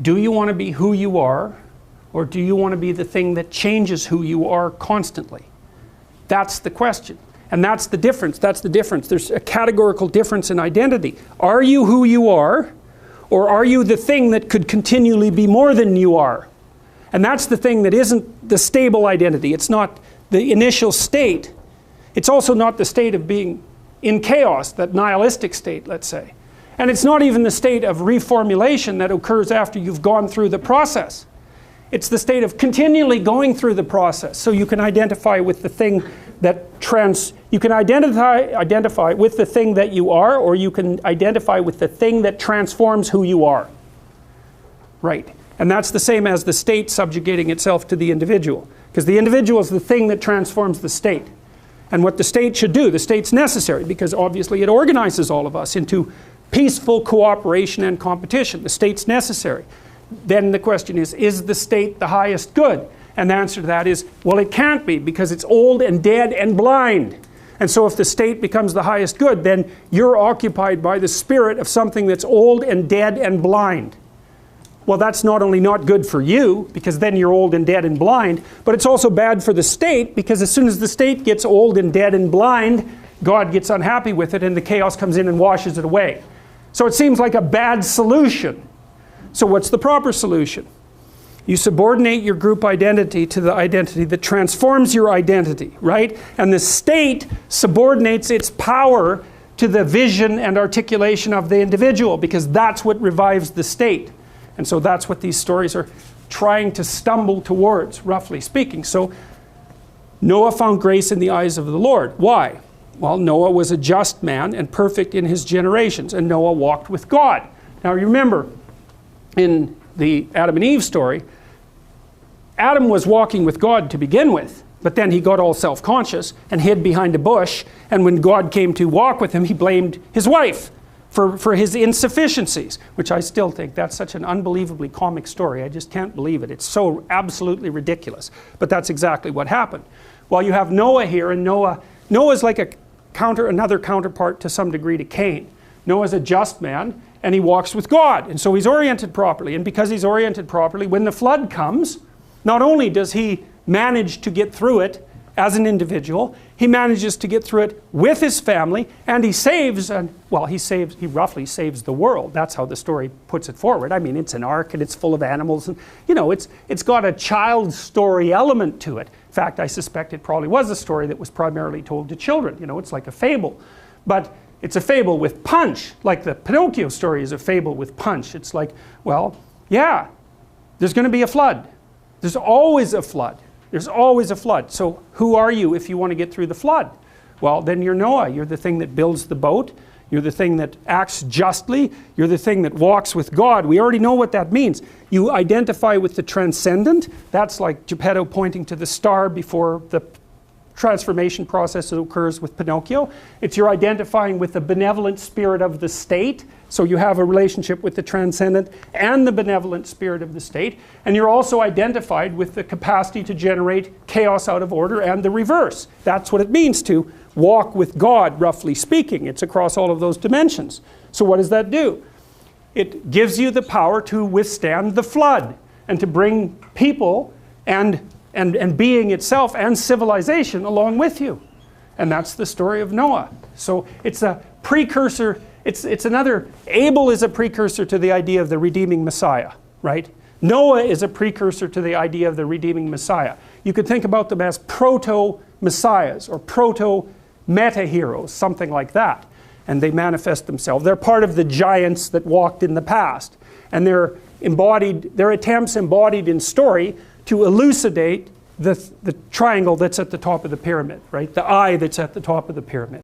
Do you want to be who you are, or do you want to be the thing that changes who you are constantly? That's the question. And that's the difference. That's the difference. There's a categorical difference in identity. Are you who you are, or are you the thing that could continually be more than you are? And that's the thing that isn't the stable identity. It's not the initial state. It's also not the state of being in chaos, that nihilistic state, let's say. And it's not even the state of reformulation that occurs after you've gone through the process. It's the state of continually going through the process. So you can identify with the thing that you can identify with the thing that you are, or you can identify with the thing that transforms who you are. Right. And that's the same as the state subjugating itself to the individual. Because the individual is the thing that transforms the state. And what the state should do, the state's necessary, because obviously it organizes all of us into peaceful cooperation and competition. The state's necessary. Then the question is the state the highest good? And the answer to that is, well, it can't be, because it's old and dead and blind. And so if the state becomes the highest good, then you're occupied by the spirit of something that's old and dead and blind. Well, that's not only not good for you, because then you're old and dead and blind, but it's also bad for the state, because as soon as the state gets old and dead and blind, God gets unhappy with it and the chaos comes in and washes it away. So it seems like a bad solution. So what's the proper solution? You subordinate your group identity to the identity that transforms your identity, right? And the state subordinates its power to the vision and articulation of the individual, because that's what revives the state. And so that's what these stories are trying to stumble towards, roughly speaking. So Noah found grace in the eyes of the Lord. Why? Well, Noah was a just man and perfect in his generations, and Noah walked with God. Now remember, in the Adam and Eve story, Adam was walking with God to begin with, but then he got all self-conscious and hid behind a bush, and when God came to walk with him, he blamed his wife for his insufficiencies, which I still think that's such an unbelievably comic story. I just can't believe it. It's so absolutely ridiculous. But that's exactly what happened. Well, you have Noah here, and Noah's like another counterpart to some degree to Cain. Noah's a just man, and he walks with God, and so he's oriented properly. And because he's oriented properly, when the flood comes, not only does he manage to get through it as an individual, he manages to get through it with his family, and he roughly saves the world. That's how the story puts it forward. I mean, it's an ark and it's full of animals, and it's got a child story element to it. In fact, I suspect it probably was a story that was primarily told to children. It's like a fable. But it's a fable with punch, like the Pinocchio story is a fable with punch. It's like, well, yeah, there's going to be a flood. There's always a flood. There's always a flood. So who are you if you want to get through the flood? Well, then you're Noah. You're the thing that builds the boat. You're the thing that acts justly. You're the thing that walks with God. We already know what that means. You identify with the transcendent. That's like Geppetto pointing to the star before the transformation process that occurs with Pinocchio. It's you're identifying with the benevolent spirit of the state. So you have a relationship with the transcendent and the benevolent spirit of the state. And you're also identified with the capacity to generate chaos out of order and the reverse. That's what it means to walk with God, roughly speaking. It's across all of those dimensions. So what does that do? It gives you the power to withstand the flood and to bring people and being itself and civilization along with you. And that's the story of Noah. So it's a precursor. It's another, Abel is a precursor to the idea of the redeeming Messiah, right? Noah is a precursor to the idea of the redeeming Messiah. You could think about them as proto-messiahs or proto-meta-heroes, something like that. And they manifest themselves. They're part of the giants that walked in the past. And they're attempts embodied in story to elucidate the triangle that's at the top of the pyramid, right? The eye that's at the top of the pyramid.